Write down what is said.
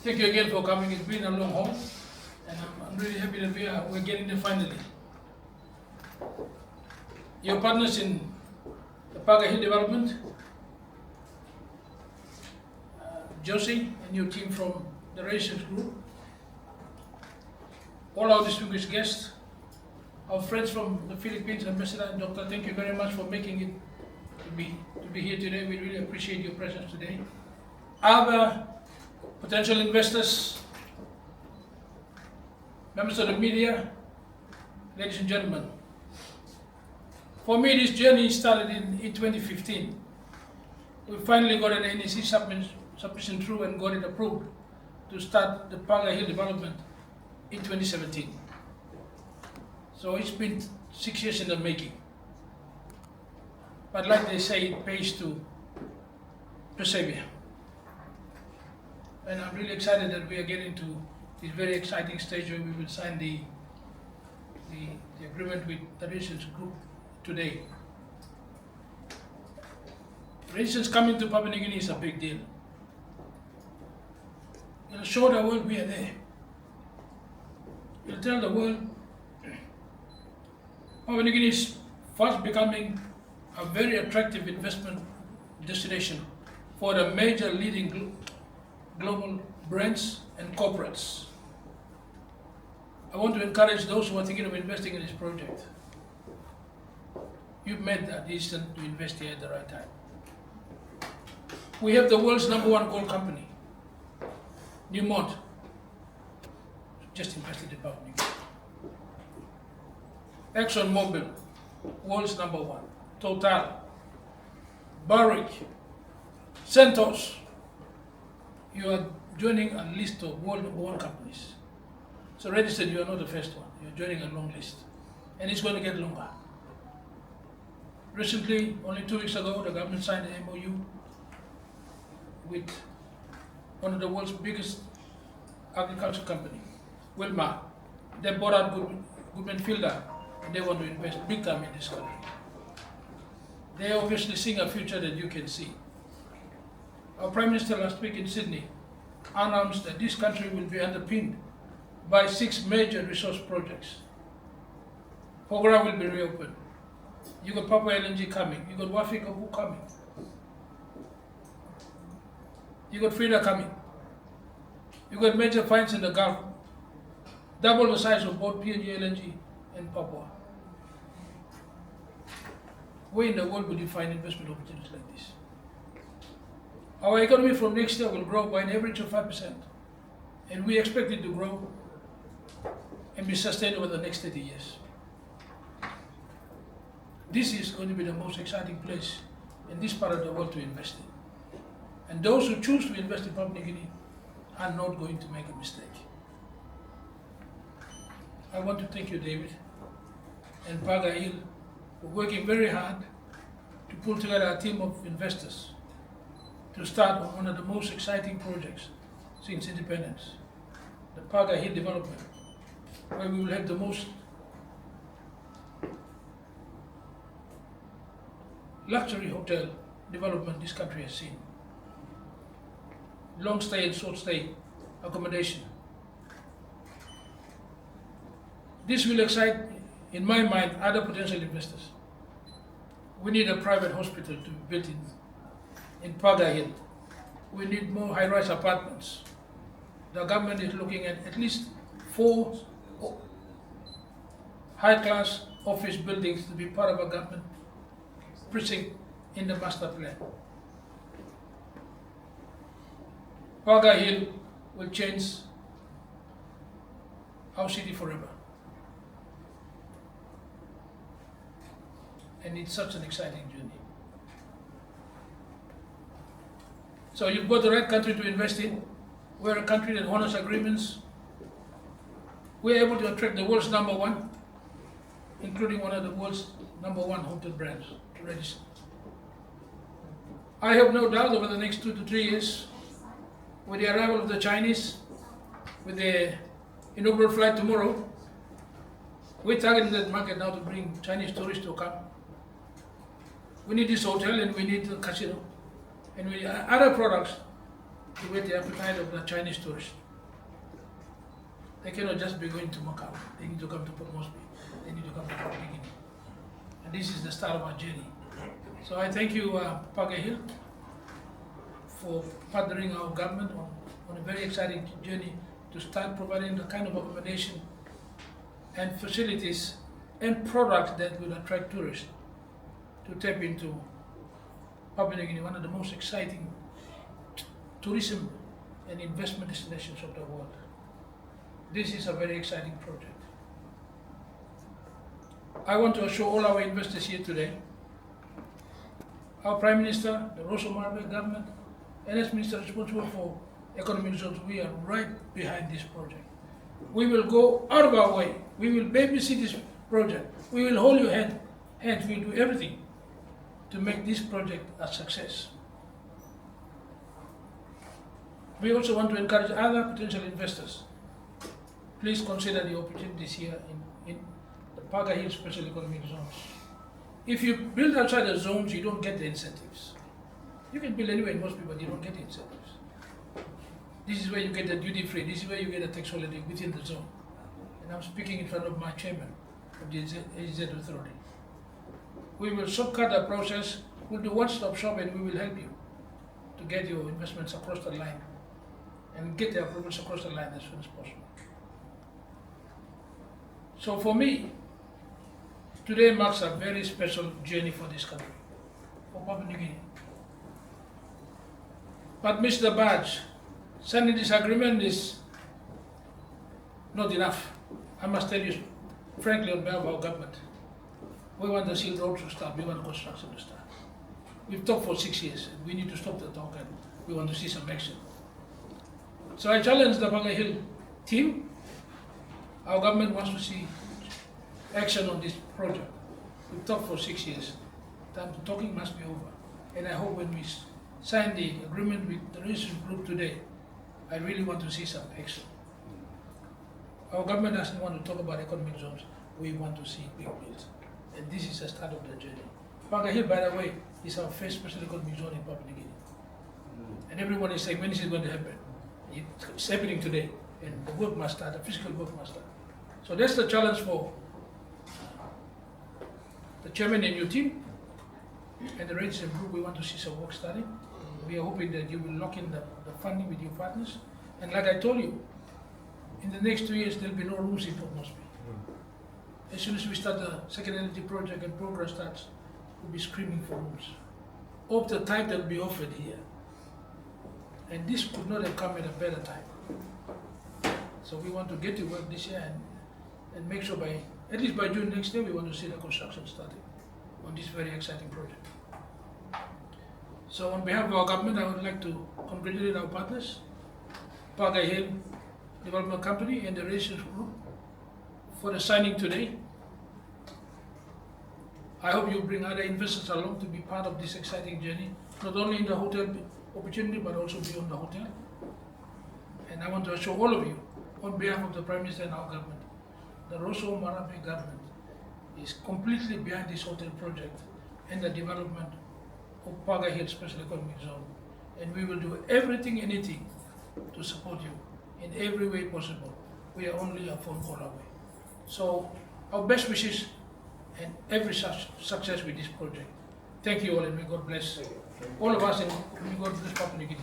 Thank you again for coming. It's been a long haul, and I'm really happy that we're getting there finally. Your partners in the Paga Hill development, Josie and your team from the Radisson Group, all our distinguished guests, our friends from the Philippines, Ambassador and Doctor, thank you very much for making it to be here today. We really appreciate your presence today. Other potential investors, members of the media, ladies and gentlemen. For me, this journey started in 2015. We finally got an NEC submission through and got it approved to start the Paga Hill development in 2017. So it's been 6 years in the making. But like they say, it pays to persevere. And I'm really excited that we are getting to this very exciting stage where we will sign the agreement with the Radisson Group today. Radisson's coming to Papua New Guinea is a big deal. It'll show the world we are there. It'll tell the world Papua New Guinea is fast becoming a very attractive investment destination for the major leading global brands and corporates. I want to encourage those who are thinking of investing in this project. You've made that decision to invest here at the right time. We have the world's #1 gold company, Newmont, just invested in Papua New Guinea. ExxonMobil, world's #1. Total, Barge, Santos. You are joining a list of world #1 companies. So Radisson, you are not the first one. You're joining a long list. And it's going to get longer. Recently, only 2 weeks ago, the government signed an MOU with one of the world's biggest agriculture company, Wilmar. They bought out Gudmundur, and they want to invest big time in this country. They are obviously seeing a future that you can see. Our Prime Minister last week in Sydney announced that this country will be underpinned by 6 major resource projects. Porgera will be reopened. You got Papua LNG coming. You got Wafikabu coming. You got Frida coming. You got major finds in the Gulf, double the size of both PNG LNG and Papua. Where in the world would you find investment opportunities like this? Our economy from next year will grow by an average of 5%, and we expect it to grow and be sustained over the next 30 years. This is going to be the most exciting place in this part of the world to invest in. And those who choose to invest in Papua New Guinea are not going to make a mistake. I want to thank you, David, and Paga Hill for working very hard to pull together a team of investors to start on one of the most exciting projects since independence, the Paga Hill development, where we will have the most luxury hotel development this country has seen. Long stay and short stay accommodation. This will excite, in my mind, other potential investors. We need a private hospital to be built in Paga Hill. We need more high-rise apartments. The government is looking at least 4 high-class office buildings to be part of a government precinct in the master plan. Paga Hill will change our city forever. And it's such an exciting journey. So you've got the right country to invest in. We're a country that honors agreements. We're able to attract the world's #1, including one of the world's #1 hotel brands, Radisson. I have no doubt over the next 2 to 3 years, with the arrival of the Chinese, with the inaugural flight tomorrow, we're targeting that market now to bring Chinese tourists to come. We need this hotel and we need the casino and we need other products to whet the appetite of the Chinese tourists. They cannot just be going to Macau. They need to come to Port Moresby. They need to come to Varigini. And this is the start of our journey. So I thank you, Paga Hill, for partnering our government on a very exciting journey to start providing the kind of accommodation and facilities and products that will attract tourists to tap into Papua New Guinea, one of the most exciting tourism and investment destinations of the world. This is a very exciting project. I want to assure all our investors here today, our Prime Minister, the Marape government, and as Minister responsible for economic zones, we are right behind this project. We will go out of our way. We will babysit this project. We will hold your hand. We will do everything to make this project a success. We also want to encourage other potential investors. Please consider the opportunities here in the Paga Hill Special Economic Zones. If you build outside the zones, you don't get the incentives. You can build anywhere in Moresby, but you don't get the incentives. This is where you get the duty free. This is where you get a tax holiday within the zone. And I'm speaking in front of my chairman of the SEZ Authority. We will shortcut the process. We'll do one-stop shop, and we will help you to get your investments across the line and get the approvals across the line as soon as possible. So for me, today marks a very special journey for this country, for Papua New Guinea. But Mr. Barge, signing this agreement is not enough. I must tell you frankly on behalf of our government, we want the Silk Road to start, we want construction to start. We've talked for 6 years, and we need to stop the talk, and we want to see some action. So I challenge the Paga Hill team. Our government wants to see action on this project. We've talked for 6 years. Time to talking must be over. And I hope when we sign the agreement with the Radisson Group today, I really want to see some action. Our government doesn't want to talk about economic zones. We want to see big builds. And this is the start of the journey. Paga Hill, by the way, is our first special economic zone in Papua New Guinea. And everyone is saying, when is it going to happen? It's happening today. And the work must start, the physical work must start. So that's the challenge for the chairman and your team and the Radisson Group. We want to see some work starting. We are hoping that you will lock in the funding with your partners. And like I told you, in the next 2 years, there'll be no rooms in Port Moresby. As soon as we start the second energy project and progress starts, we'll be screaming for rooms of the type that will be offered here. And this could not have come at a better time. So we want to get to work this year and make sure at least by June next year, we want to see the construction starting on this very exciting project. So on behalf of our government, I would like to congratulate our partners, Paga Hill Development Company and the Radisson Group for the signing today. I hope you bring other investors along to be part of this exciting journey, not only in the hotel opportunity, but also beyond the hotel. And I want to assure all of you, on behalf of the Prime Minister and our government, the Radisson Marape government is completely behind this hotel project and the development of Paga Hill Special Economic Zone. And we will do everything, anything to support you in every way possible. We are only a phone call away. So our best wishes and every success with this project. Thank you all, and may God bless all of us, and may God bless Papua New Guinea.